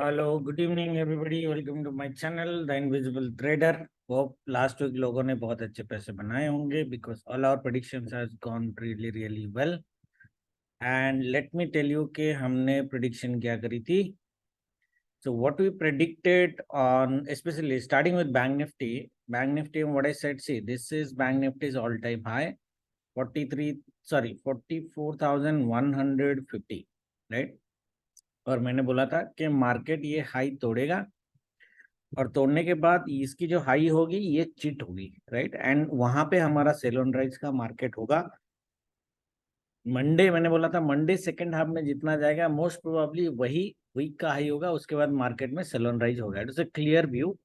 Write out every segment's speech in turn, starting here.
Hello good evening everybody, welcome to my channel the invisible trader. Hope last week लोगों ने बहुत अच्छे पैसे बनाए होंगे because all our predictions has gone really really well. And let me tell you कि हमने prediction क्या करी थी। So what we predicted on specially starting with bank Nifty what I said, see this is bank Nifty's all time high 44,150, right. और मैंने बोला था कि मार्केट ये हाई तोड़ेगा और तोड़ने के बाद इसकी जो हाई होगी ये चिट होगी, राइट। एंड वहां पे हमारा सेल ऑन राइज का मार्केट होगा। मंडे मैंने बोला था मंडे सेकंड हाफ में जितना जाएगा मोस्ट प्रोबेबली वही वीक का हाई होगा, उसके बाद मार्केट में सेल ऑन राइज होगा। It is a clear view.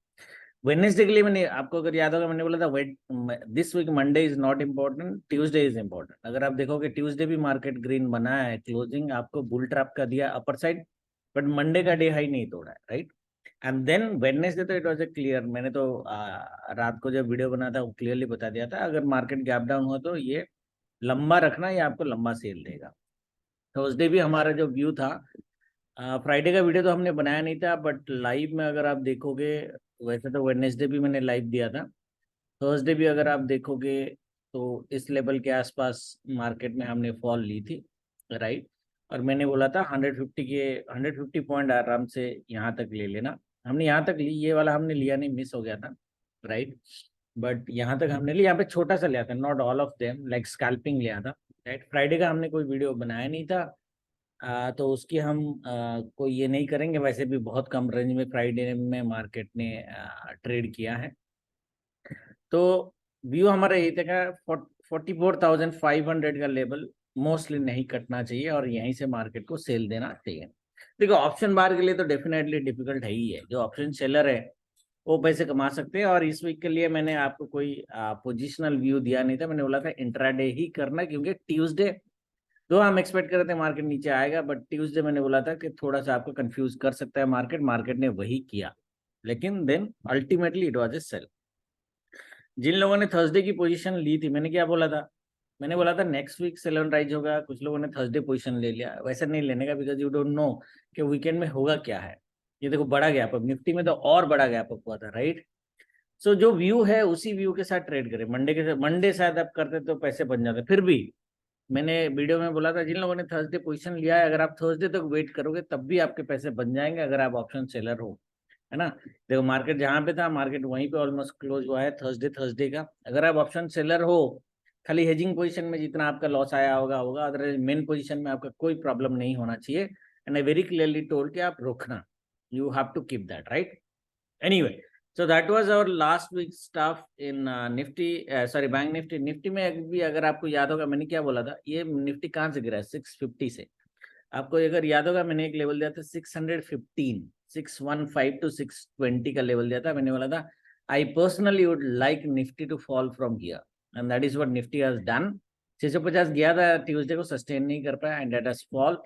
Wednesday के लिए मैंने आपको अगर याद होगा मैंने बोला था this week Monday is not important, Tuesday is important. अगर आप देखोगे ट्यूसडे भी मार्केट ग्रीन बना है, क्लोजिंग आपको बुल ट्रैप का दिया अपर साइड, बट मंडे का डे हाई नहीं तोड़ा है, राइट। एंड देन वेडनेसडे तो इट वाज ए क्लियर। मैंने तो रात को जब वीडियो बना था वो क्लियरली बता दिया था, अगर मार्केट गैप डाउन हो तो ये लंबा रखना, ये आपको लंबा सेल देगा। थर्सडे भी हमारा जो व्यू था, फ्राइडे का वीडियो तो हमने बनाया नहीं था बट लाइव में अगर आप देखोगे, वैसे तो वेडनेसडे भी मैंने लाइव दिया था, थर्सडे भी अगर आप देखोगे तो इस लेवल के आसपास मार्केट में हमने फॉल ली थी, राइट। और मैंने बोला था 150 पॉइंट आराम से यहाँ तक ले लेना। हमने यहाँ तक ली, ये वाला हमने लिया नहीं, मिस हो गया था, राइट। बट यहाँ तक हमने लिया, यहाँ पे छोटा सा लिया था, not all of them, like scalping लिया था, राइट। फ्राइडे का हमने कोई वीडियो बनाया नहीं था, तो उसकी हम कोई ये नहीं करेंगे। वैसे भी बहुत कम रेंज में फ्राइडे में मार्केट ने ट्रेड किया है। तो व्यू हमारा यही था, 44,500 का लेवल मोस्टली नहीं कटना चाहिए और यहीं से मार्केट को सेल देना चाहिए। देखो ऑप्शन बार के लिए तो डेफिनेटली डिफिकल्ट है ही है, जो ऑप्शन सेलर है वो पैसे कमा सकते हैं। और इस वीक के लिए मैंने आपको कोई पोजिशनल व्यू दिया नहीं था, मैंने बोला था इंट्राडे ही करना, क्योंकि ट्यूसडे तो हम एक्सपेक्ट कर रहे थे मार्केट नीचे आएगा, बट ट्यूसडे मैंने बोला था कि थोड़ा सा आपको कंफ्यूज कर सकता है मार्केट, मार्केट ने वही किया, लेकिन then ultimately it was a sell. जिन लोगों ने थर्सडे की पोजीशन ली थी, मैंने क्या बोला था, मैंने बोला था next week sell on rise होगा। कुछ लोगों ने थर्सडे पोजीशन ले लिया, वैसे नहीं लेने का, बिकॉज यू डोंट नो कि वीकेंड में होगा क्या है। ये देखो बड़ा गैप अप, निफ्टी में तो और बड़ा गैप अप हुआ था, राइट। सो जो व्यू है उसी व्यू के साथ ट्रेड करें। मंडे शायद आप करते तो पैसे बन जाते, फिर भी मैंने वीडियो में बोला था जिन लोगों ने थर्सडे पोजीशन लिया है, अगर आप थर्सडे तक वेट करोगे तब भी आपके पैसे बन जाएंगे, अगर आप ऑप्शन सेलर हो, है ना। देखो मार्केट जहां पे था, मार्केट वहीं पे ऑलमोस्ट क्लोज हुआ है थर्सडे का। अगर आप ऑप्शन सेलर हो, खाली हेजिंग पोजीशन में जितना आपका लॉस आया होगा होगा, अदरवाइज मेन पोजीशन में आपका कोई प्रॉब्लम नहीं होना चाहिए। And I very clearly told कि आप रोकना, you have to keep that, right. Anyway, so that was our last week's stuff in nifty, sorry bank Nifty में भी अगर आपको याद होगा मैंने क्या बोला था, ये निफ्टी कहाँ से गिरा है, 650 से। आपको अगर याद होगा मैंने एक लेवल दिया था 615, 615 टू 620 का लेवल दिया था। मैंने बोला था I personally would like Nifty to fall from here, and that is what Nifty has done. 650 गया था ट्यूसडे को, सस्टेन नहीं कर पाया एंड दैट हैज फॉल।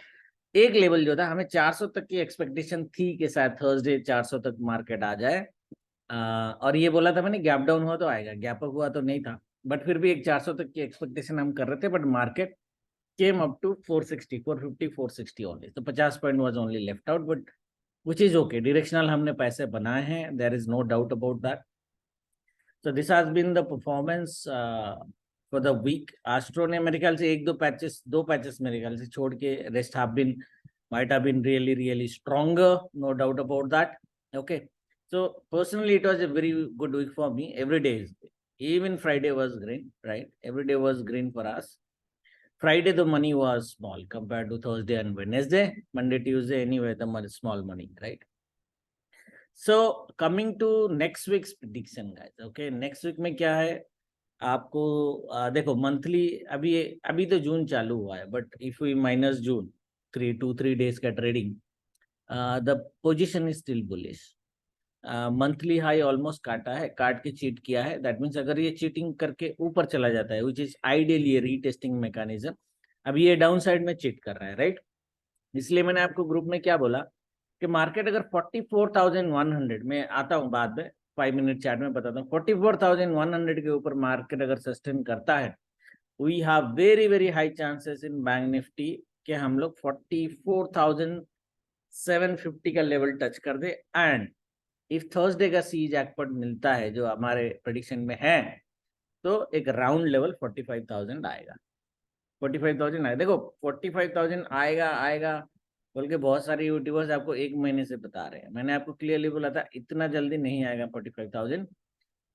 एक लेवल जो था, हमें 400 तक की एक्सपेक्टेशन थी कि शायद थर्सडे 400 तक मार्केट आ जाए, और ये बोला था मैंने गैप डाउन हुआ तो आएगा, गैप अप हुआ तो नहीं था, बट फिर भी एक 400 तक की एक्सपेक्टेशन हम कर रहे थे। But market came up to 460, 450, 460 only, तो 50 point was only left out, but which is okay. Directional हमने पैसे बनाए हैं, there is no doubt about that. तो this has been the performance for the week. Astro ने मेरे ख्याल से दो पैचेस मेरे ख्याल से छोड़ के rest have been might have been really really stronger, no doubt about that. Okay, so personally it was a very good week for me. Every day is, even Friday was green, right? Every day was green for us. Friday the money was small compared to Thursday and Wednesday. Monday, Tuesday anyway the money small money, right? So coming to next week's prediction guys, okay, next week में क्या है आपको, देखो monthly अभी अभी तो जून चालू हुआ है, but if we minus June 3 days का trading, the position is still bullish. Monthly high almost काटा है, काट के चीट किया है, दैट मीन्स अगर ये चीटिंग करके ऊपर चला जाता है, which is ideally retesting mechanism, अभी ये डाउन साइड में चीट कर रहा है, राइट। इसलिए मैंने आपको ग्रुप में क्या बोला कि मार्केट अगर 44,100 में आता हूँ बाद में 5 मिनट चार्ट में बताता हूँ, 44,100 के ऊपर मार्केट अगर सस्टेन करता है, we have very very high chances in bank Nifty कि हम लोग 750 का लेवल टच कर दे, एंड इफ थर्सडे का सी जैकपॉट मिलता है जो हमारे प्रेडिक्शन में है, तो एक राउंड लेवल 45,000 आएगा। 45,000 आएगा। देखो 45,000 आएगा आएगा बोल के बहुत सारे यूट्यूबर्स आपको एक महीने से बता रहे हैं। मैंने आपको क्लियरली बोला था इतना जल्दी नहीं आएगा 45,000,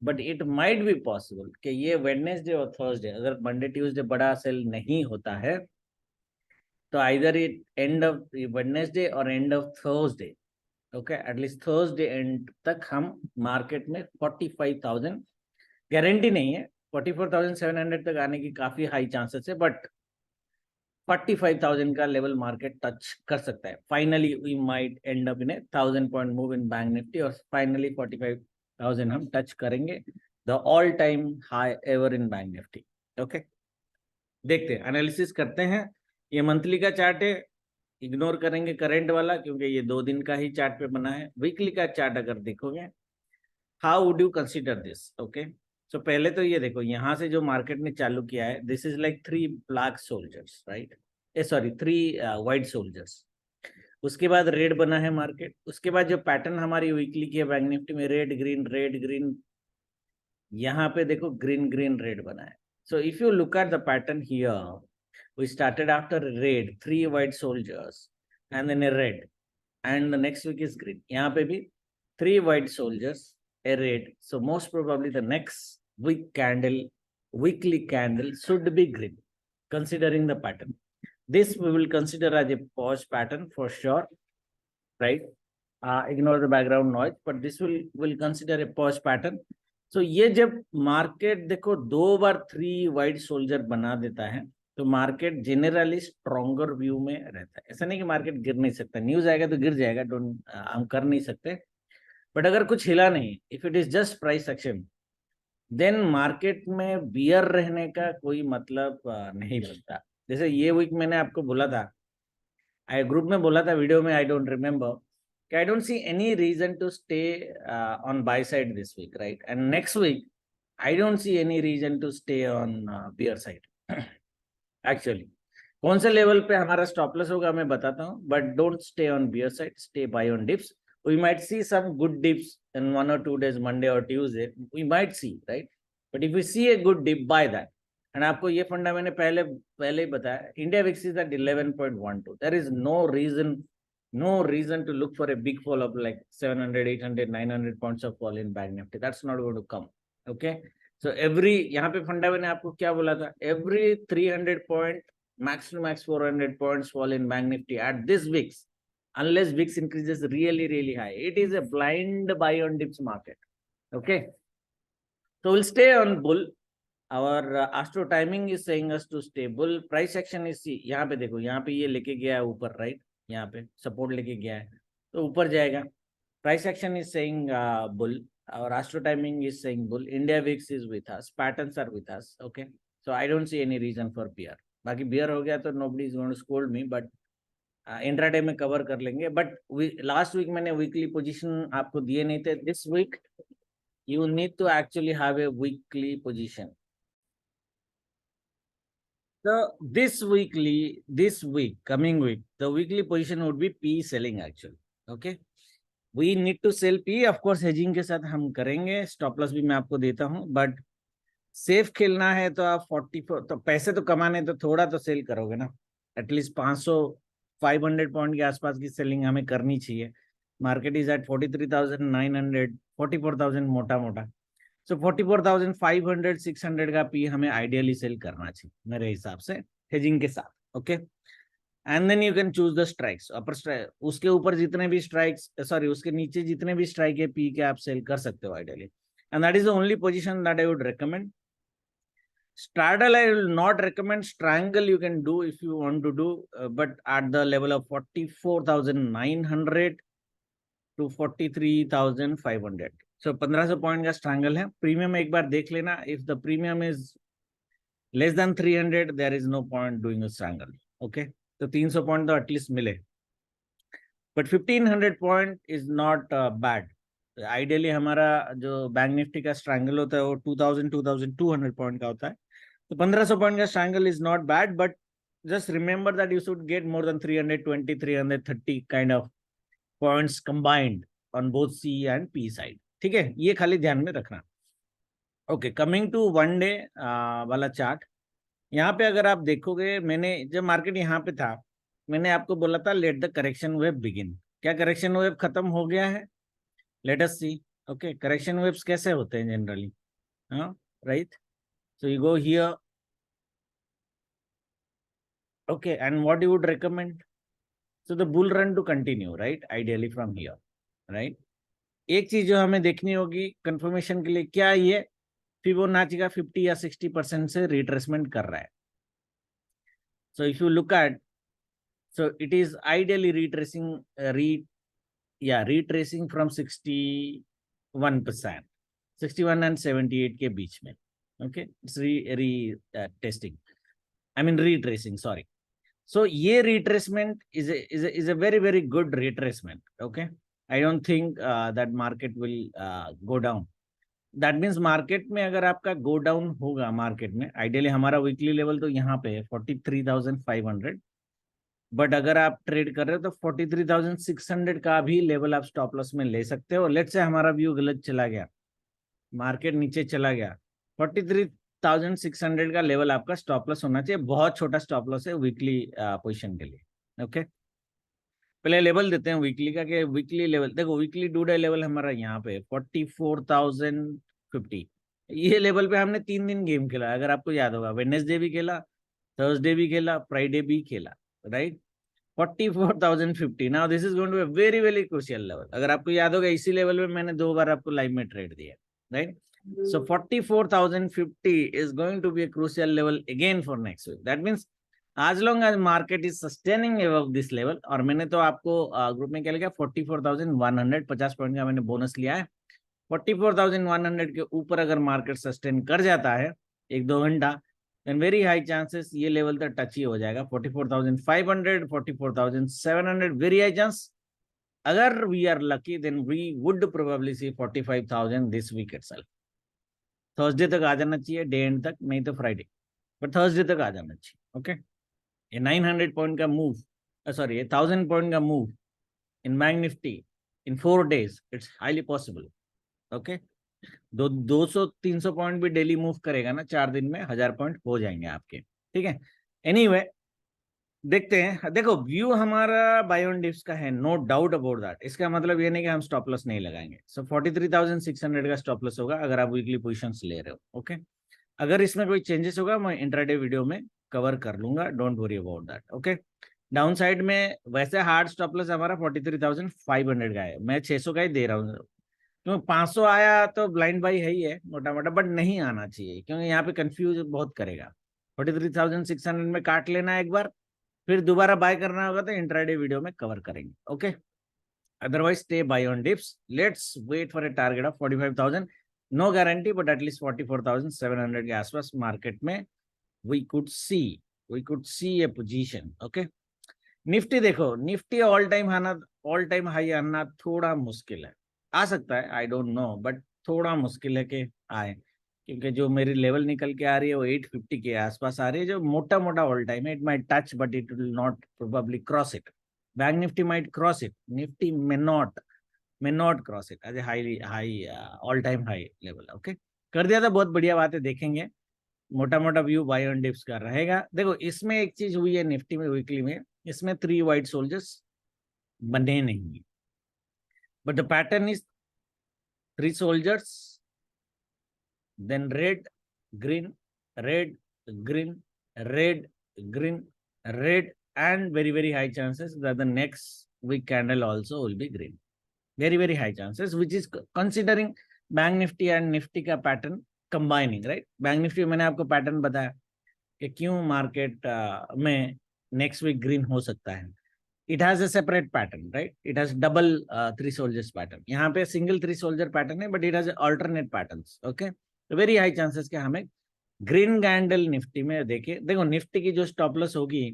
but it might be possible कि ये वेडनेसडे और थर्सडे, अगर मंडे ट्यूसडे बड़ा सेल नहीं होता है तो either it end of Wednesday और end of Thursday, okay, at least Thursday end तक हम मार्केट में 45,000, गारंटी नहीं है, 44,700 तक आने की काफी हाई चांसेस है, बट 45,000 का लेवल मार्केट टच कर सकता है। Finally we might end up in 1,000 point move in bank Nifty, और फाइनली 45,000 हम टच करेंगे, the all time high ever in bank Nifty. Okay, देखते हैं, एनालिसिस करते हैं। ये मंथली का चार्ट है, इग्नोर करेंगे करंट वाला क्योंकि ये 2 दिन का ही चार्ट पे बना है। वीकली का चार्ट अगर देखोगे, how would you consider this? Okay, so पहले तो ये देखो, यहाँ से जो मार्केट ने चालू किया है, this is like 3 black soldiers, right, sorry 3 white soldiers. उसके बाद रेड बना है मार्केट, उसके बाद जो पैटर्न हमारी वीकली की है बैंक निफ्टी में, रेड ग्रीन, यहाँ पे देखो ग्रीन ग्रीन रेड बना है। So if you look at the pattern here, we started after red, 3 white soldiers and then a red, and the next week is green. यहाँ पे भी 3 white soldiers, a red, so most probably the next week candle, weekly candle should be green, considering the pattern. This we will consider as a pause pattern for sure, right? Ignore the background noise, but this will consider a pause pattern. So ये जब market देखो 2 बार 3 white soldier बना देता है, तो market generally stronger view में रहता है। ऐसा नहीं कि मार्केट गिर नहीं सकता, न्यूज आएगा तो गिर जाएगा, डोंट, हम कर नहीं सकते, बट अगर कुछ हिला नहीं, if it is just price action, then market में बियर रहने का कोई मतलब नहीं बनता। जैसे ये वीक मैंने आपको बोला था, आई ग्रुप में बोला था, वीडियो में, I don't remember, I don't see any reason to stay on buy side this week, right? And next week, I don't see any reason to stay on bear side. Actually, कौन से level पे हमारा stop loss होगा मैं बताता हूँ, but don't stay on bear side, stay buy on dips. We might see some good dips in 1 or 2 days, Monday or Tuesday. We might see, right? But if we see a good dip, buy that. And आपको ये फंडा मैंने पहले ही बताया, India VIX is at 11.12. There is no reason to look for a big fall of like 700, 800, 900 points of fall in bank nifty. That's not going to come. Okay, so यहाँ पे फंडा मैंने आपको क्या बोला था, every 300 point max to max 400 points fall in bank nifty at this VIX, unless VIX increases really high. It is a blind buy on dips market. Okay, so we'll stay on bull. Our astro timing is saying us to stay bull. Price action is, यहाँ पे देखो, यहाँ पे ये लेके गया है ऊपर, राइट, यहाँ पे सपोर्ट लेके गया है तो ऊपर जाएगा. Price action is saying bull, और astro timing is saying bull. India VIX is with us, patterns are with us. Okay, so I don't see any reason for bear. बाकी बियर हो गया तो nobody is going to scold me, but intraday में cover कर लेंगे. But last week मैंने weekly position आपको दिए नहीं थे. This week you need to actually have a weekly position. So this week, coming week, the weekly position would be P selling actually. Okay, we need to sell P. Of course, hedging के साथ हम करेंगे. Stop loss भी मैं आपको देता हूँ, but safe खेलना है तो आप 44, तो पैसे तो कमाने तो थोड़ा तो सेल करोगे ना. एटलीस्ट 500 पॉइंट के आसपास की सेलिंग हमें करनी चाहिए. मार्केट इज एट 43,900, 44,000 मोटा. सो 44,500, 600 का पी हमें आइडियली सेल करना चाहिए मेरे हिसाब से, हेजिंग के साथ. Okay, and then you can choose the strikes. Upper strike, उसके ऊपर जितने भी स्ट्राइक्स, सॉरी उसके नीचे जितने भी स्ट्राइक है पी के, आप सेल कर सकते हो ideally. And that is the only position that I would recommend. Straddle I will not recommend. Strangle you can do if you want to do, but at the level of 44,900 to 43,500. So 1500 point का strangle है. Premium एक बार देख लेना. If the premium is less than 300, there is no point doing a strangle. Okay, तो 300 point तो at least मिले, but 1500 point is not bad. Ideally हमारा जो बैंक निफ्टी का स्ट्रैंगल होता है वो 2200 पॉइंट का होता है. तो 1500 पॉइंट का strangle is not bad, but just remember that you should get more than 320, 330 kind of points combined on both C and P side, ठीक है, ये खाली ध्यान में रखना। Okay, coming to one day वाला चार्ट, यहाँ पे अगर आप देखोगे, मैंने जब मार्केट यहाँ पे था, मैंने आपको बोला था let the correction wave begin. क्या करेक्शन वेव खत्म हो गया है? Let us see. Okay, correction waves कैसे होते हैं जनरली? हाँ, right. So you go here, okay, and what you would recommend? So the bull run to continue, right, ideally from here, right. एक चीज जो हमें देखनी होगी कंफर्मेशन के लिए, क्या ये फिबोनाची का 50 या 60% से रिट्रेसमेंट कर रहा है? So if you look eight, so it is ideally retracing retracing from 61%, 61 and 78 के बीच में। okay, it's testing, I mean retracing, sorry. So ये retracement is a very very good retracement. Okay, I don't think that market will go down. That means market में अगर आपका go down होगा, market में ideally हमारा weekly level तो यहाँ पे है 43,500, बट अगर आप ट्रेड कर रहे हो तो 43,600 का भी लेवल आप स्टॉप लॉस में ले सकते हो। लेट्स से हमारा व्यू गलत चला गया, मार्केट नीचे चला गया, 43,600 का लेवल आपका स्टॉप लॉस होना चाहिए। बहुत छोटा स्टॉप लॉस है वीकली पोजीशन के लिए। ओके, पहले लेवल देते हैं वीकली का, कि वीकली लेवल देखो, वीकली डू डे लेवल हमारा यहाँ पे 44,050, ये लेवल पे हमने 3 दिन गेम खेला, अगर आपको याद होगा, वेडनेसडे भी खेला, थर्सडे भी खेला, फ्राइडे भी खेला, right. 44,050, now this is going to be very very crucial level. अगर आपको याद होगा, इसी लेवल में मैंने 2 बार आपको लाइव में ट्रेड दिया, right. So 44,050 is going to be a crucial level again for next week. That means as long as market is sustaining above this level, और मैंने तो आपको ग्रुप में क्या लिखा, 44,100, 50 पॉइंट का मैंने बोनस लिया है। 44,100 के ऊपर अगर मार्केट सस्टेन कर जाता है 1-2 घंटा, देन वेरी हाई चांसेस ये लेवल तक टच ही हो जाएगा, 44,500, 44,700, वेरी हाई चांस। अगर we are lucky then we would probably see 45,000 this week itself. Thursday तक आ जाना चाहिए, डे एंड तक, नहीं तो फ्राइडे, बट थर्सडे तक आ जाना चाहिए। ओके, ये 900 पॉइंट का मूव, सॉरी, 1,000 पॉइंट का move in bank Nifty in 4 days, it's highly possible. Okay, 200-300 point भी डेली मूव करेगा ना 4 दिन में, 1000 पॉइंट हो जाएंगे आपके, ठीक है। एनीवे, देखते हैं। देखो, व्यू हमारा बाय ऑन डिप्स का है, नो डाउट अबाउट दैट। इसका मतलब ये नहीं कि हम स्टॉप लॉस नहीं लगाएंगे। सो 43,600 का स्टॉप लॉस होगा अगर आप वीकली पोजीशंस ले रहे हो। ओके, अगर इसमें कोई चेंजेस होगा मैं इंट्राडे वीडियो में कवर कर लूंगा, don't worry about that. Okay, down side में वैसे हार्ड स्टॉप लॉस हमारा 43,500 का है, मैं 600 का ही दे रहा हूँ, क्योंकि 500 आया तो ब्लाइंड बाई है ही है मोटा मोटा, बट नहीं आना चाहिए क्योंकि यहाँ पे कंफ्यूज बहुत करेगा। 43,600 में काट लेना एक बार, फिर दोबारा बाय करना होगा तो इंट्राडे वीडियो में कवर करेंगे। Okay, otherwise stay buy on dips, let's wait for a target of 45,000, no guarantee but at least 44,700 के आसपास मार्केट में we could see a position. Okay, Nifty देखो, निफ्टी ऑल टाइम हाई आना थोड़ा मुश्किल है, आ सकता है, आई डोंट नो, बट थोड़ा मुश्किल है कि आए, क्योंकि जो मेरी लेवल निकल के आ रही है वो 850 के आसपास आ रही है, जो मोटा मोटा ऑल टाइम है। It might touch but it will not probably cross it. Bank Nifty might cross it, Nifty may not cross it as a high all time high level. Okay, कर दिया था, बहुत बढ़िया बात है, देखेंगे। मोटा मोटा व्यू बाय ऑन डिप्स का रहेगा। देखो, इसमें एक चीज हुई है निफ्टी में वीकली में, इसमें 3 वाइट सोल्जर्स बने नहीं, but the pattern is 3 soldiers, then red green, red green, red green, red, and very very high chances that the next week candle also will be green, very very high chances, which is considering bank Nifty and Nifty का pattern combining, right. Bank Nifty मैंने आपको pattern बताया कि क्यों market में next week green हो सकता है। It has a separate pattern, right, it has double 3 soldiers pattern, यहाँ पे सिंगल 3 सोल्जर पैटर्न है, but it has alternate patterns. Okay, तो वेरी हाई चांसेस के हमें ग्रीन कैंडल निफ्टी में देखिए। देखो, निफ्टी की जो स्टॉप लॉस होगी,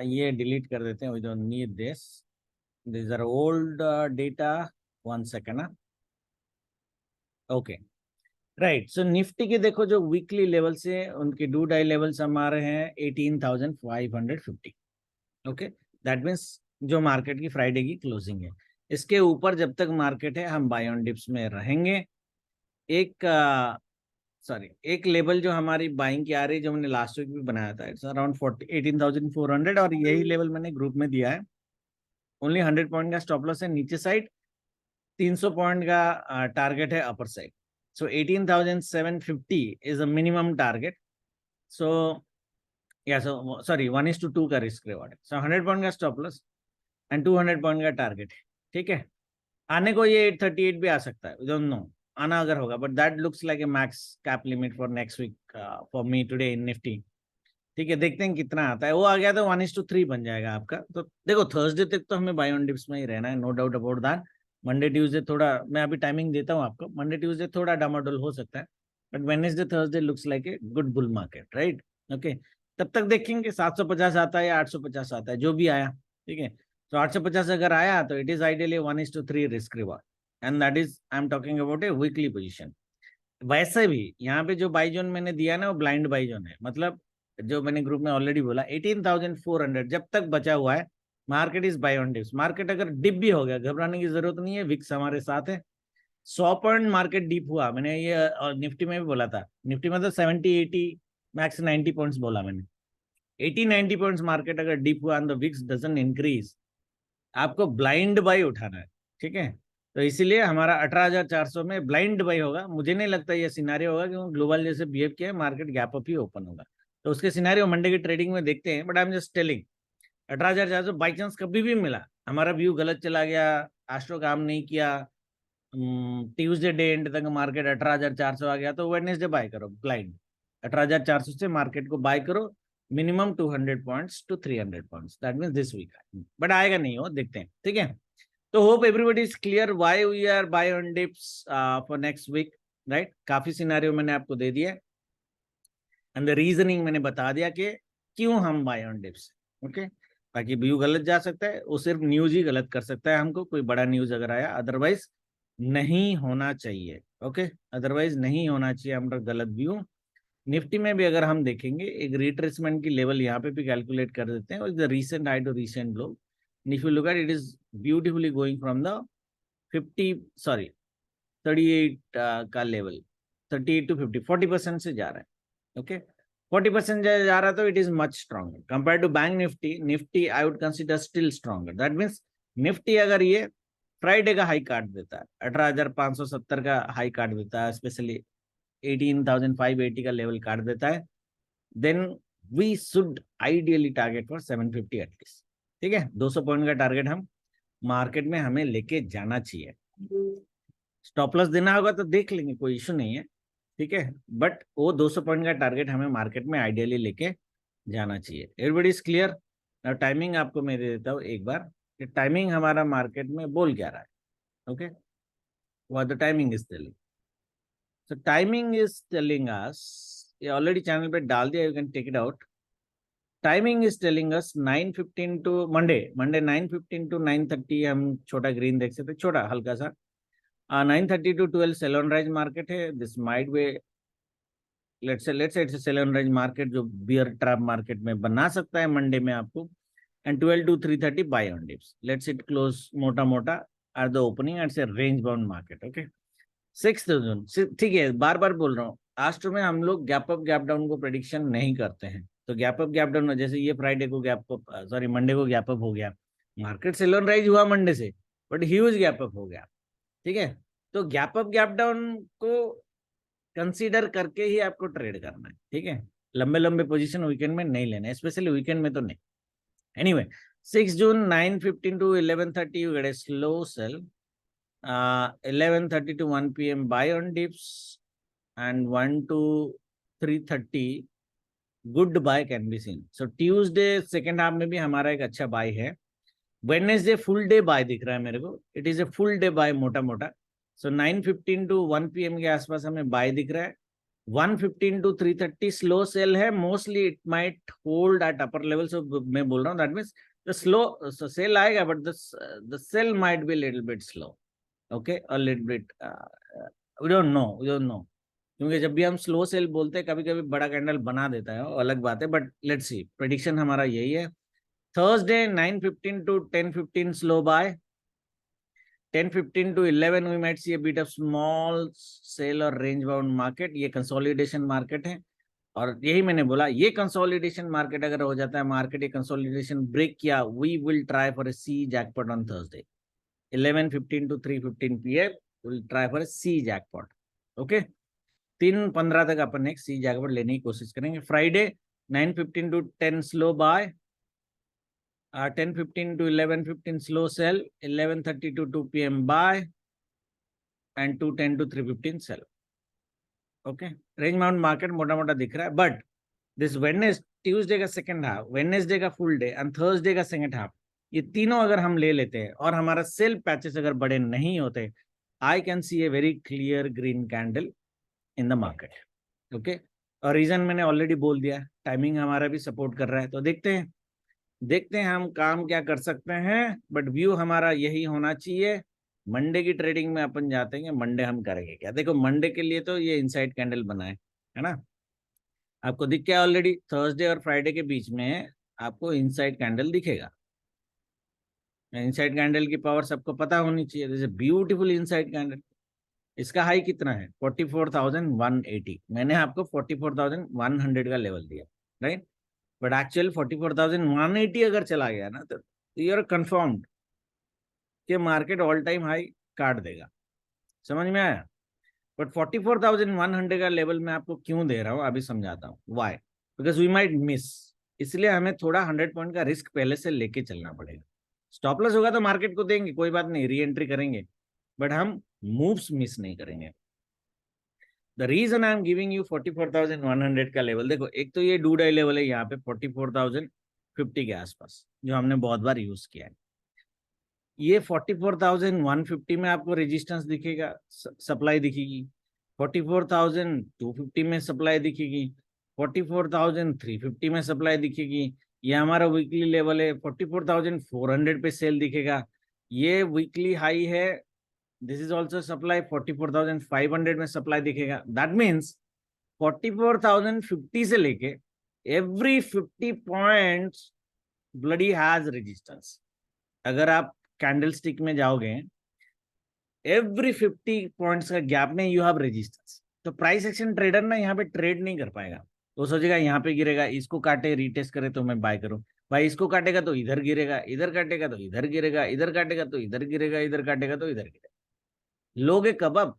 ये डिलीट कर देते हैं, we don't need this, these are old data, 1 second। Okay, right. So Nifty के देखो, जो वीकली लेवल से उनके डू डाई लेवल्स हम आ रहे हैं 18,550। ओके, दैट मीन्स जो मार्केट की फ्राइडे की क्लोजिंग है। इसके ऊपर जब तक मार्केट है हम बाय ऑन डिप्स में रहेंगे। एक सॉरी एक लेवल जो हमारी बाइंग की आ रही है, जो मैंने लास्ट वीक भी बनाया था, इट्स अराउंड 18,400, और यही लेवल मैंने ग्रुप में दिया है। ओनली 100 पॉइंट का स्टॉप लॉस है नीचे साइड, 300 पॉइंट का टारगेट है upper side. So 18,750 is a minimum target. So या सो सॉरी 1:2 का रिस्क रिवॉर्ड है। सो 100 पॉइंट का स्टॉप लॉस एंड 200 पॉइंट का टारगेट है। ठीक है, आने को ये 838 भी आ सकता है, डोंट नो आना अगर होगा, but that looks like a max cap limit for next week for me today in Nifty. ठीक है, देखते हैं कितना आता है। वो आ गया तो 1:3 बन जाएगा आपका। तो देखो थर्सडे तक तो हमें बाय ऑन डिप्स में ही रहना है, no doubt about that. Monday Tuesday थोड़ा, मैं अभी टाइमिंग देता हूँ आपको, मंडे ट्यूसडे थोड़ा डामाडोल हो सकता है, but Wednesday Thursday looks like a good bull market, right. Okay, तब तक देखेंगे 750 आता है या 850 आता है, जो भी आया। ठीक है, तो 850 अगर आया तो it is ideally 1:3 risk reward, and that is I am talking about A weekly position. वैसे भी यहाँ पे जो बाई जोन मैंने दिया ना वो ब्लाइंड बाई जोन है, मतलब जो मैंने ग्रुप में ऑलरेडी बोला 18,400 जब तक बचा हुआ है market is by on dips. Market अगर डिप भी हो गया घबराने की जरूरत नहीं है, विक्स हमारे साथ है। 100 पॉइंट मार्केट डिप हुआ, मैंने ये निफ्टी में भी बोला था, निफ्टी में तो 70-80 मैक्स 90 पॉइंट्स बोला मैंने। 80-90 पॉइंट्स मार्केट अगर डिप हुआ and the VIX doesn't increase, आपको ब्लाइंड बाई उठाना है। ठीक है, तो इसीलिए हमारा 18,400 में ब्लाइंड बाई होगा। मुझे नहीं लगता ये सिनारियो होगा, क्योंकि ग्लोबल जैसे बिहेव किया है, मार्केट गैप अप ही ओपन होगा। तो उसके सिनारियो मंडे की ट्रेडिंग में देखते हैं, but I am just telling 18,400 by chance कभी भी मिला, हमारा व्यू गलत चला गया, एस्ट्रो काम नहीं किया, ट्यूसडे डे एंड तक मार्केट 18,400 आ गया, तो वेडनेसडे बाय करो ब्लाइंड। 18,400 से मार्केट को बाय करो, minimum 200 points to 300 points, that means this week. But आएगा नहीं हो, देखते हैं। ठीक है, तो hope everybody is clear why we are buy on dips for next week, right. काफी सिनेरियो मैंने आपको दे दिया एंड द रीजनिंग मैंने बता दिया कि क्यों हम बाय ऑन डिप्स। ओके, बाकी व्यू गलत जा सकता है, वो सिर्फ न्यूज ही गलत कर सकता है हमको, कोई बड़ा न्यूज अगर आया, अदरवाइज नहीं होना चाहिए। ओके, अदरवाइज नहीं होना चाहिए हमारा गलत व्यू। निफ्टी में भी अगर हम देखेंगे एक रिट्रेसमेंट की लेवल यहाँ पे भी कैलकुलेट कर देते हैं, the recent high to recent low, if you look at it is beautifully going from the 38 का लेवल, 38 to 50, 40% से जा रहा है। ओके, 40% जा रहा है, तो it is much stronger compare to bank Nifty. Nifty I would consider still stronger, that means Nifty अगर ये फ्राइडे का हाई काट देता है, 18,570 का हाई काट देता है, स्पेशली 18,580 का लेवल काट देता है, then we should ideally target for 750 at least. ठीक है, 200 पॉइंट का टारगेट हम मार्केट में हमें लेके जाना चाहिए। स्टॉप लॉस देना होगा तो देख लेंगे, कोई इशू नहीं है। ठीक है, बट वो 200 पॉइंट का टारगेट हमें मार्केट में आइडियली लेके जाना चाहिए। Everybody is clear. टाइमिंग आपको मैं दे देता हूँ एक बार, टाइमिंग हमारा मार्केट में बोल क्या रहा है। Okay, what the timing is telling, so timing is telling us, ये ऑलरेडी चैनल पे डाल दिया, you can take it out. Timing is telling us 9:15 to Monday 9:15 to 9:30 हम छोटा ग्रीन देख सकते, छोटा हल्का सा। 9:30 to 12 sell on rise market है, this might be let's say it's sell on rise market, जो बियर ट्रैप मार्केट में बना सकता है मंडे में आपको। And 12 to 3:30 buy on dips, let's it close मोटा मोटा at the opening at say range bound market. Okay, 6 जून, ठीक है, बार बार बोल रहा हूँ, आस्ट्रो में हम लोग गैप अप गैप डाउन को प्रेडिक्शन नहीं करते हैं। तो गैप अप गैप डाउन, जैसे ये फ्राइडे को गैप अप, सॉरी मंडे को गैप अप हो गया, मार्केट सेल ऑन राइज हुआ मंडे से, बट ह्यूज गैप अप हो गया। ठीक है, तो गैप अप गैप डाउन को कंसीडर करके ही आपको ट्रेड करना है। ठीक है, लंबे लंबे पोजीशन वीकेंड में नहीं लेना है, स्पेशली वीकेंड में तो नहीं। Anyway, 6 June 9:15 to 11:30 you get a slow sell, 11:30 to 1 p.m. buy on dips, and 1 to 3:30 good buy can be seen. So Tuesday second half में भी हमारा एक अच्छा बाय है। वेडनेसडे फुल डे बाय दिख रहा है मेरे को, it is a full day buy मोटा मोटा। सो 9:15 to 1 p.m. के आसपास हमें बाय दिख रहा है। 1:15 to 3:30 स्लो सेल है, mostly it might hold at upper level. So मैं बोल रहा हूँ that means the slow sell आएगा, but the sell might be little bit slow. Okay, a little bit, we don't know, क्योंकि जब भी हम स्लो सेल बोलते हैं कभी कभी बड़ा कैंडल बना देता है, वो अलग बात है, बट लेट्स सी, प्रेडिक्शन हमारा यही है। Thursday 9:15 to 10:15 slow buy. 10:15 to 11 we might see a bit of small sell or range bound market. ये कंसोलिडेशन मार्केट है और यही मैंने बोला, ये कंसोलिडेशन मार्केट अगर हो जाता है, मार्केट ये कंसोलिडेशन ब्रेक किया, we will try for a C jackpot on Thursday 11:15 to 3:15 PM. Will try for a C jackpot. Okay, 3:15 तक अपन एक सी जैकपॉट लेने की कोशिश करेंगे. Friday 9:15 to 10 slow buy, 10:15 to 11:15 slow sell, 11:30 to 2 PM buy, and 2:10 to 3:15 sell. Okay, range bound market मोटा मोटा दिख रहा है, बट दिस वेडनेसडे, ट्यूसडे का सेकंड हाफ, वेडनेसडे का फुल डे एंड थर्सडे का सेकंड हाफ, ये तीनों अगर हम ले लेते हैं और हमारा सेल पैचेस अगर बड़े नहीं होते, I can see a very clear green candle in the market. Okay, और रीजन मैंने ऑलरेडी बोल दिया, टाइमिंग हमारा भी सपोर्ट कर रहा है. तो देखते हैं हम काम क्या कर सकते हैं, बट व्यू हमारा यही होना चाहिए. मंडे की ट्रेडिंग में अपन जाते हैं, मंडे हम करेंगे क्या. देखो, मंडे के लिए तो ये इनसाइड कैंडल बनाए है ना, आपको दिख गया ऑलरेडी. थर्सडे और फ्राइडे के बीच में आपको इनसाइड कैंडल दिखेगा. इनसाइड कैंडल की पावर सबको पता होनी चाहिए. This is beautiful inside candle. इसका हाई कितना है? 44,180. मैंने आपको 44,100 का लेवल दिया, राइट, बट एक्चुअल 44,180 अगर चला गया ना, तो यू आर कंफर्म्ड कि मार्केट ऑल टाइम हाई काट देगा. समझ में आया? बट 44,100 का लेवल मैं आपको क्यों दे रहा हूँ अभी समझाता हूँ. Why? Because we might miss. इसलिए हमें थोड़ा 100 पॉइंट का रिस्क पहले से लेके चलना पड़ेगा. स्टॉप लॉस होगा तो मार्केट को देंगे, कोई बात नहीं, री एंट्री करेंगे, बट हम मूव्स मिस नहीं करेंगे. The reason I am giving you 44,100 का लेवल. देखो, एक तो ये डू डाई लेवल है यहाँ पे 44,050 के आसपास, जो हमने बहुत बार यूज किया है. ये 44,150 में आपको रेजिस्टेंस दिखेगा, सप्लाई दिखेगी. 44,250 में सप्लाई दिखेगी. 44,350 में सप्लाई दिखेगी. ये हमारा वीकली लेवल है. 44,400 पे सेल दिखेगा. ये वीकली हाई है. This is also supply. 44,500 में सप्लाई दिखेगा. दैट मीन्स 44,050 से लेके every 50 points bloody has resistance. अगर आप कैंडल स्टिक में जाओगे, एवरी 50 पॉइंट्स का गैप में यू हैव रेजिस्टेंस. तो प्राइस एक्शन ट्रेडर ना यहाँ पे ट्रेड नहीं कर पाएगा. तो सोचेगा यहाँ पे गिरेगा, इसको काटे रीटेस्ट करे तो मैं बाय करूं. भाई, इसको काटेगा तो इधर गिरेगा, इधर काटेगा तो इधर गिरेगा, इधर काटेगा तो इधर गिरेगा, इधर काटेगा तो इधर गिरेगा. लोगे कब? अब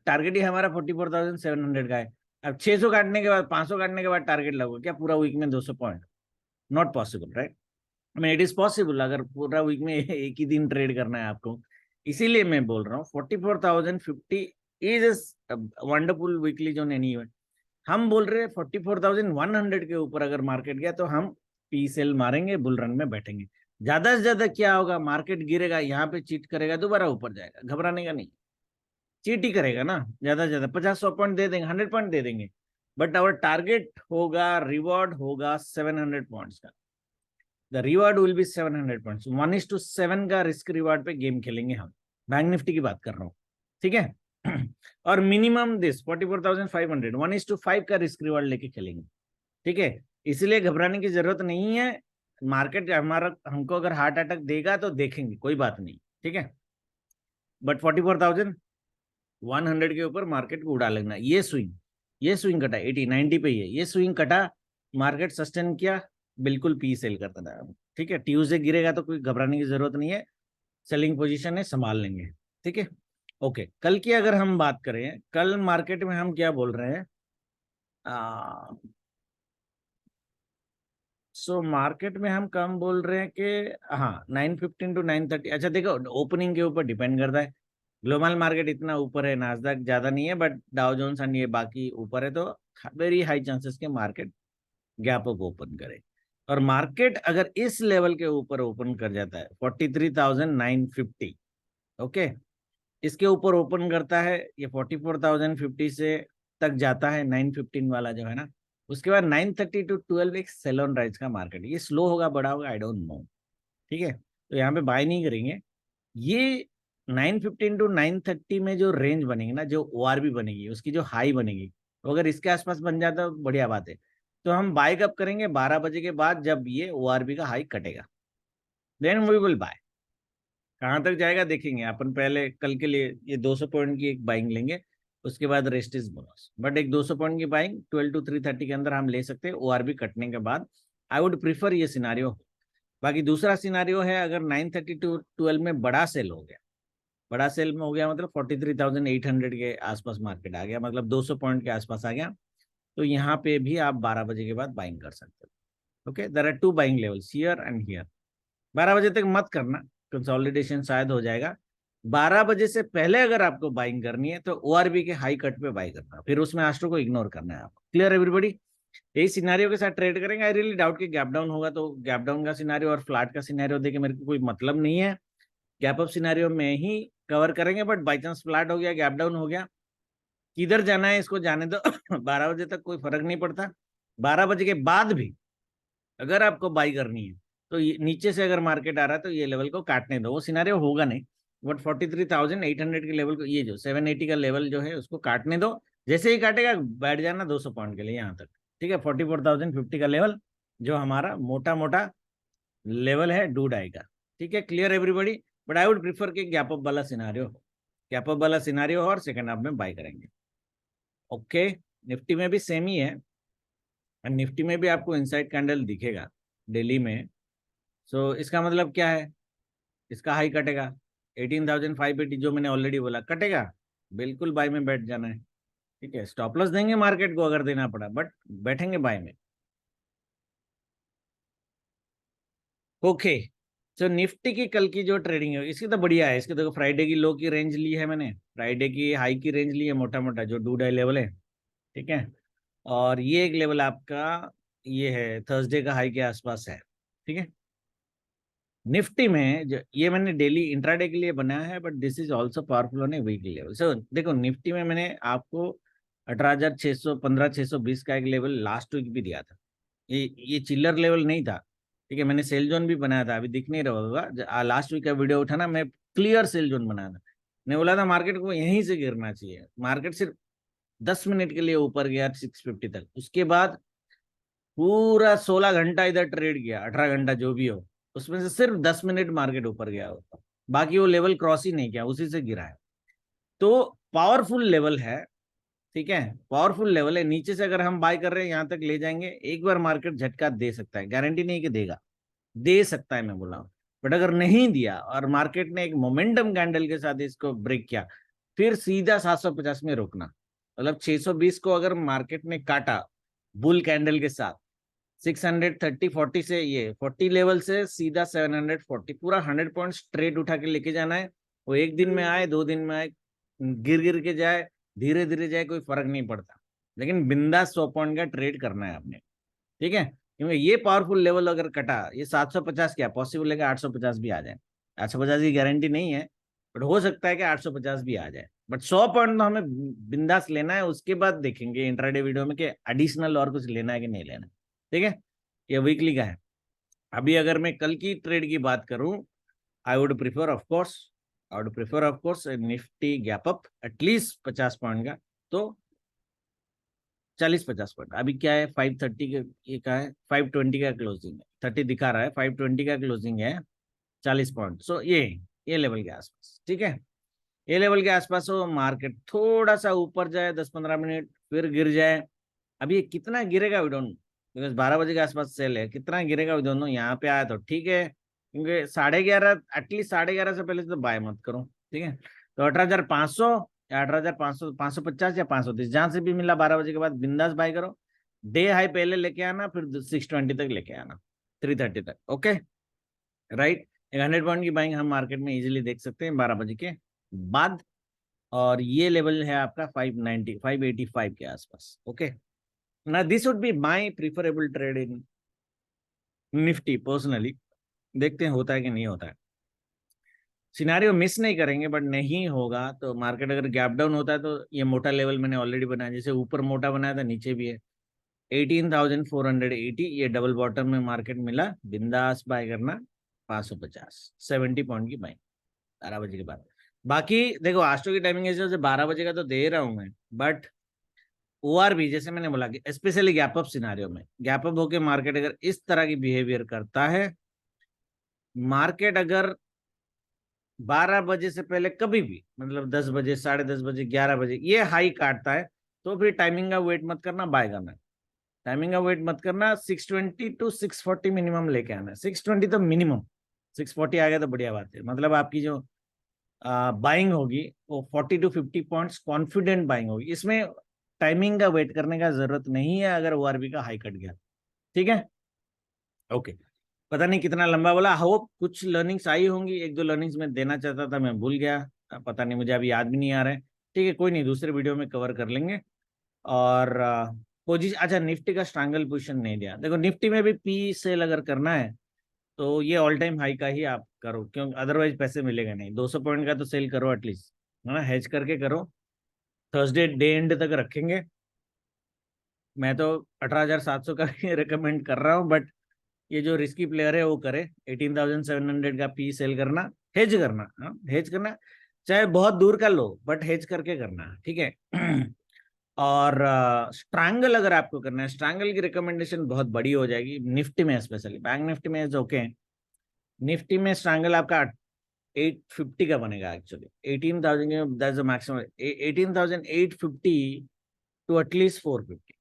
टारगेट ही हमारा 44,700 का है. अब 600 काटने के बाद, 500 काटने के बाद टारगेट लगोगे क्या पूरा वीक में 200 point? Not possible, right. I mean, it is possible अगर पूरा वीक में एक ही दिन ट्रेड करना है आपको. इसीलिए मैं बोल रहा हूँ 44,050 is wonderful weekly zone any event. हम बोल रहे हैं 44,100 के ऊपर अगर मार्केट गया तो हम पी सेल मारेंगे, बुल रन में बैठेंगे. ज्यादा से ज्यादा क्या होगा, मार्केट गिरेगा, यहाँ पे चीट करेगा, दोबारा ऊपर जाएगा, घबराने का नहीं. चीट ही करेगा ना, ज्यादा से ज्यादा 50-100 पॉइंट दे देंगे, 100 पॉइंट दे देंगे, बट आवर टारगेट होगा, रिवॉर्ड होगा 700 पॉइंट्स का. The reward will be 700 points. 1:7 का रिस्क रिवार्ड पे गेम खेलेंगे हम. बैंक निफ्टी की बात कर रहा हूँ, ठीक है. और मिनिमम दिस 44,500, 1:5 का रिस्क रिवार्ड लेके खेलेंगे, ठीक है. इसलिए घबराने की जरूरत नहीं है. मार्केट हमारा हमको अगर हार्ट अटैक देगा तो देखेंगे, कोई बात नहीं, ठीक है. बट 44,100 के ऊपर मार्केट को उड़ा लगना. ये स्विंग कटा 80-90 पे ही है. ये स्विंग कटा, मार्केट सस्टेन किया, बिल्कुल पी सेल कर देना, ठीक है. ट्यूसडे गिरेगा तो कोई घबराने की जरूरत नहीं है. सेलिंग पोजीशन है, संभाल लेंगे, ठीक है. ओके, कल की अगर हम बात करें, कल मार्केट में हम क्या बोल रहे हैं, सो मार्केट में हम कम बोल रहे हैं कि हाँ 9:15 to 9:30. अच्छा देखो, ओपनिंग के ऊपर डिपेंड करता है. ग्लोबल मार्केट इतना ऊपर है, नास्डैक ज्यादा नहीं है, बट डाउ जोन्स एंड ये बाकी ऊपर है, तो वेरी हाई चांसेस के मार्केट गैप अप ओपन करे. और मार्केट अगर इस लेवल के ऊपर ओपन कर जाता है 43,950, ओके, इसके ऊपर ओपन करता है, ये 44,050 से तक जाता है 915 वाला जो है ना, उसके बाद 9:30 to 12 एक सेल ऑन राइज का मार्केट. ये स्लो होगा, बड़ा होगा, आई डोंट नो, ठीक है. तो यहाँ पे बाय नहीं करेंगे. ये 9:15 to 9:30 में जो रेंज बनेगी ना, जो ORB बनेगी, उसकी जो हाई बनेगी, तो अगर इसके आसपास बन जाता है तो बढ़िया बात है. तो हम बाय कब करेंगे? 12 बजे के बाद, जब ये ORB का हाई कटेगा. Then we will buy. कहाँ तक जाएगा देखेंगे अपन, पहले कल के लिए ये 200 पॉइंट की एक बाइंग लेंगे, उसके बाद रेस्ट इज बोनस। बट एक 200 पॉइंट की बाइंग 12 to 330 के अंदर हम ले सकते हैं ओआरबी कटने के बाद। आई वुड प्रीफर ये सिनारियो। बाकी दूसरा सिनारियो है अगर 930 to 12 में बड़ा सेल हो गया, बड़ा सेल में हो गया मतलब 43,800 के आसपास मार्केट आ गया, मतलब 200 पॉइंट के आसपास आ गया, तो यहाँ पे भी आप 12 बजे के बाद बाइंग कर सकते हो। Okay, there are two buying levels here and here. 12 बजे तक मत करना, कंसोलिडेशन शायद हो जाएगा। 12 बजे से पहले अगर आपको बाइंग करनी है तो ओआरबी के हाई कट पे बाई करना, फिर उसमें आस्ट्रो को इग्नोर करना है आपको। Clear everybody? यही सिनारियो के साथ ट्रेड करेंगे। आई रियली डाउट कि गैप डाउन होगा, तो गैप डाउन का सिनारियो और फ्लैट का सिनारियो देके मेरे को कोई मतलब नहीं है। गैप अप सिनारियो में ही कवर करेंगे, बट बाई चांस फ्लैट हो गया, गैप डाउन हो गया, किधर जाना है इसको जाने दो। 12 बजे तक कोई फर्क नहीं पड़ता। 12 बजे के बाद भी अगर आपको बाई करनी है तो नीचे से अगर मार्केट आ रहा है तो ये लेवल को काटने दो, वो सिनारियो होगा नहीं, बट 43,800 के लेवल को, ये जो 780 का लेवल जो है उसको काटने दो। जैसे ही काटेगा बैठ जाना 200 पॉइंट के लिए यहाँ तक, ठीक है। 44,050 का लेवल जो हमारा मोटा मोटा लेवल है डूड आएगा, ठीक है। Clear everybody? But I would prefer कि गैप अप वाला सिनारियो हो, गैप अप वाला सिनारियो और सेकंड हाफ में बाय करेंगे। ओके, निफ्टी में भी सेम ही है, और निफ्टी में भी आपको इनसाइड कैंडल दिखेगा डेली में। सो इसका मतलब क्या है, इसका हाई कटेगा 18,580 जो मैंने ऑलरेडी बोला कटेगा, बिल्कुल बाय में बैठ जाना है, ठीक है। स्टॉप लॉस देंगे मार्केट को अगर देना पड़ा, बट बैठेंगे बाय में। ओके, तो निफ्टी की कल की जो ट्रेडिंग है इसकी तो बढ़िया है। इसके देखो फ्राइडे की लो की रेंज ली है मैंने, फ्राइडे की हाई की रेंज ली है मोटा मोटा, जो डू डाई लेवल है, ठीक है। और ये एक लेवल आपका ये है थर्सडे का हाई के आसपास है, ठीक है। निफ्टी में जो ये मैंने डेली इंट्राडे के लिए बनाया है, but this is also powerful on a weekly level. So देखो निफ्टी में मैंने आपको 18,600 15,620 का एक लेवल लास्ट वीक भी दिया था। ये चिल्लर लेवल नहीं था, ठीक है। मैंने सेल जोन भी बनाया था, अभी दिख नहीं रहा होगा, लास्ट वीक का वीडियो उठाना, मैं क्लियर सेल जोन बनाया था। मैं बोला था मार्केट को यहीं से गिरना चाहिए। मार्केट सिर्फ 10 मिनट के लिए ऊपर गया 650 तक, उसके बाद पूरा 16 घंटा इधर ट्रेड किया, 18 घंटा जो भी हो, उसमें से सिर्फ 10 मिनट मार्केट ऊपर गया होता, बाकी वो लेवल क्रॉस ही नहीं किया, उसी से गिरा है। तो पावरफुल लेवल है, ठीक है, पावरफुल लेवल है। नीचे से अगर हम बाय कर रहे हैं यहाँ तक ले जाएंगे, एक बार मार्केट झटका दे सकता है, गारंटी नहीं कि देगा, दे सकता है मैं बोला हूँ। बट अगर नहीं दिया और मार्केट ने एक मोमेंटम कैंडल के साथ इसको ब्रेक किया, फिर सीधा 750 में रोकना, मतलब 620 को अगर मार्केट ने काटा बुल कैंडल के साथ, 630 40 से, ये 40 लेवल से सीधा 740, पूरा 100 पॉइंट स्ट्रेट उठा के लेके जाना है। वो एक दिन में आए, 2 दिन में आए, गिर गिर के जाए, धीरे धीरे जाए, कोई फर्क नहीं पड़ता, लेकिन बिंदास 100 पॉइंट का ट्रेड करना है आपने, ठीक है। क्योंकि ये पावरफुल लेवल अगर कटा, ये 750 क्या पॉसिबल है कि 850 भी आ जाए। 850 की गारंटी नहीं है, बट हो सकता है कि 850 भी आ जाए। बट 100 पॉइंट तो हमें बिंदास लेना है, उसके बाद देखेंगे इंट्राडे वीडियो में कि एडिशनल और कुछ लेना है कि नहीं लेना, ठीक है। ये वीकली का है। अभी अगर मैं कल की ट्रेड की बात करूं, I would prefer of course, I would prefer of course Nifty gap up at least 50 point का, तो 40-50 पॉइंट। अभी क्या है 530 के, ये का है 520 का क्लोजिंग है, 30 दिखा रहा है, 520 का क्लोजिंग है, 40 पॉइंट। सो ये लेवल के आसपास, ठीक है। ये लेवल के आसपास हो, मार्केट थोड़ा सा ऊपर जाए 10-15 मिनट फिर गिर जाए। अभी ये कितना गिरेगा वी डोंट नो, बिकॉज 12 बजे के आसपास सेल है, कितना गिरेगा वी डोंट नो। यहाँ पे आया तो ठीक है, क्योंकि 11:30, एटलीस्ट 11:30 से पहले तो बाय मत करो, ठीक है। तो 18,500 या 18,500, 550 या 530 जहां से भी मिला 12 बजे के बाद बिंदास बाय करो। डे हाई पहले लेके आना, फिर 620 तक लेके आना, 330 तक, ओके राइट। एक 100 पॉइंट की बाइंग हम मार्केट में इजीली देख सकते हैं 12 बजे के बाद। और ये लेवल है आपका 590 585 के आसपास, ओके ना। This would be my preferable trade in Nifty personally. देखते हैं होता है कि नहीं होता है, सिनारियो मिस नहीं करेंगे, बट नहीं होगा तो मार्केट अगर गैप डाउन होता है तो ये मोटा लेवल मैंने ऑलरेडी बनाया, जैसे ऊपर मोटा बनाया था नीचे भी है 18,480, ये डबल बॉटम में मार्केट मिला, बिंदास बाय करना 550 70 पॉइंट की बाइंग 12 बजे के बाद। बाकी देखो आस्ट्रो की टाइमिंग ऐसे 12 बजे का तो दे रहा हूं मैं, बट ओआरबी जैसे मैंने बोला कि स्पेशली गैप अप सिनारियो में, गैप अप होकर मार्केट अगर इस तरह की बिहेवियर करता है मार्केट अगर 12 बजे से पहले कभी भी, मतलब 10 बजे, 10:30 बजे, 11 बजे ये हाई काटता है, तो फिर टाइमिंग का वेट मत करना, बाय करना है। टाइमिंग का वेट मत करना, 620 to 640 मिनिमम लेके आना है, 620 तो मिनिमम, 640 आ गया तो बढ़िया बात है। मतलब आपकी जो बाइंग होगी वो 40 to 50 पॉइंट्स कॉन्फिडेंट बाइंग होगी, इसमें टाइमिंग का वेट करने का जरूरत नहीं है अगर ओआरबी का हाई कट गया। ठीक है, ओके। पता नहीं कितना लंबा बोला, हो कुछ लर्निंग्स आई होंगी, एक दो लर्निंग्स मैं देना चाहता था, मैं भूल गया, पता नहीं, मुझे अभी याद भी नहीं आ रहा है। ठीक है, कोई नहीं, दूसरे वीडियो में कवर कर लेंगे। और पोजीशन, अच्छा निफ्टी का स्ट्रैंगल पोजीशन नहीं दिया, देखो निफ्टी में भी पी सेल अगर करना है तो ये ऑल टाइम हाई का ही आप करो, क्यों अदरवाइज पैसे मिलेगा नहीं। 200 पॉइंट का तो सेल करो एटलीस्ट, है ना, हेज करके करो। थर्सडे डे एंड तक रखेंगे। मैं तो 18,700 का ही रिकमेंड कर रहा हूँ, बट ये जो रिस्की प्लेयर है वो करे। 18,700 का पी सेल करना, हेज करना, हाँ हेज करना, चाहे बहुत दूर का लो बट हेज करके करना, ठीक है। और स्ट्रैंगल अगर आपको करना है, स्ट्रैंगल की रिकमेंडेशन बहुत बड़ी हो जाएगी निफ्टी में, स्पेशली बैंक निफ्टी में इज ओके। निफ्टी में स्ट्रैंगल आपका 850 का बनेगा actually, 18,000 that's the maximum, 18,850 to at least 450।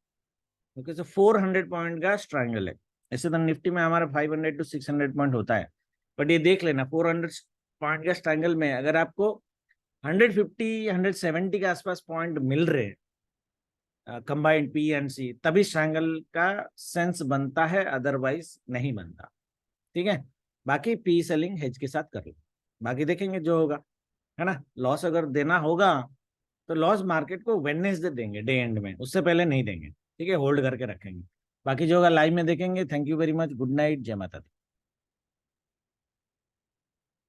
Okay, so 400 point का स्ट्रैंगल है। ऐसे तो निफ्टी में हमारा 500 to 600 पॉइंट होता है, बट ये देख लेना 400 पॉइंट का स्ट्रैंगल में अगर आपको 150 170 के आसपास पॉइंट मिल रहे कंबाइंड पी एंड सी, तभी स्ट्रैंगल का सेंस बनता है, अदरवाइज नहीं बनता। ठीक है, बाकी पी सेलिंग हेज के साथ कर लो, बाकी देखेंगे जो होगा, है ना। लॉस अगर देना होगा तो लॉस मार्केट को वेडनेसडे देंगे, डे एंड में, उससे पहले नहीं देंगे। ठीक है, होल्ड करके रखेंगे, बाकी जो होगा लाइव में देखेंगे। Thank you very much, good night, जय माता दी।